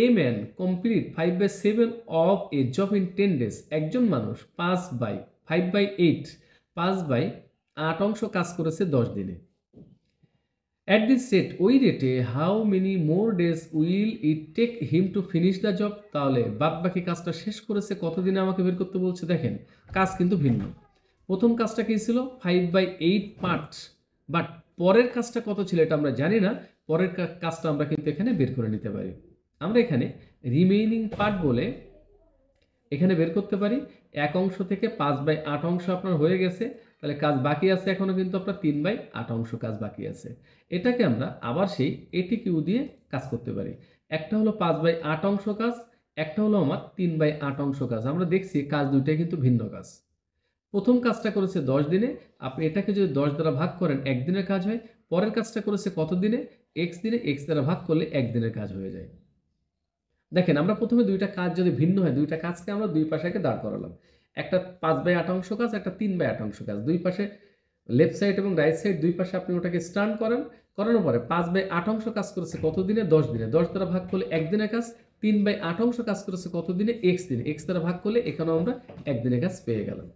A man complete 5/7 of A job in 10 days। একজন মানুষ 5/8 5/8 অংশ কাজ করেছে 10 দিনে। অ্যাট দিস রেট, ওই রেটে how many more days will it take him to finish the job. তাহলে বাদ বাকি কাজটা শেষ করেছে কতদিনে আমাকে বের করতে বলছে। দেখেন কাজ কিন্তু ভিন্ন। প্রথম কাজটা কি ছিল 5/8 পার্ট, বাট পরের কাজটা কত ছিল এটা আমরা জানি না। পরের কাজটা আমরা কিন্তু এখানে বের করে নিতে পারি। আমরা এখানে রিমেইনিং পার্ট বলে এখানে বের করতে পারি। 1 অংশ থেকে 5/8 অংশ আপনার হয়ে গেছে, তাহলে কাজ বাকি আছে এখনো কিন্তু আপনার 3/8 অংশ কাজ বাকি আছে। এটাকে আমরা আবার সেই এটিকিউ দিয়ে কাজ করতে পারি। একটা হলো 5/8 অংশ কাজ, একটা হলো আমার 3/8 অংশ কাজ। আমরা দেখছি কাজ দুইটাই কিন্তু ভিন্ন কাজ। প্রথম কাজটা করেছে 10 দিনে, আপনি এটাকে যদি 10 দ্বারা ভাগ করেন 1 দিনের কাজ হয়। পরের কাজটা করেছে কত দিনে, x দিনে, x দ্বারা ভাগ করলে 1 দিনের কাজ হয়ে যায়। দেখেন আমরা প্রথমে দুইটা কাজ যদি ভিন্ন হয়, দুইটা কাজকে আমরা দুই পাশে দাঁড় করালাম। একটা 5/8 অংশ কাজ, একটা 3/8 অংশ কাজ। দুই পাশে লেফট সাইড এবং রাইট সাইড দুই পাশে আপনি ওটাকে স্টার্ন করেন। করানোর পরে 5/8 অংশ কাজ করেছে কত দিনে, 10 দিনে। 10 দ্বারা ভাগ করলে 1 দিনের কাজ। 3/8 অংশ কাজ করেছে কত দিনে, x দিনে। x দ্বারা ভাগ করলে এখানেও আমরা 1 দিনের কাজ পেয়ে গেলাম।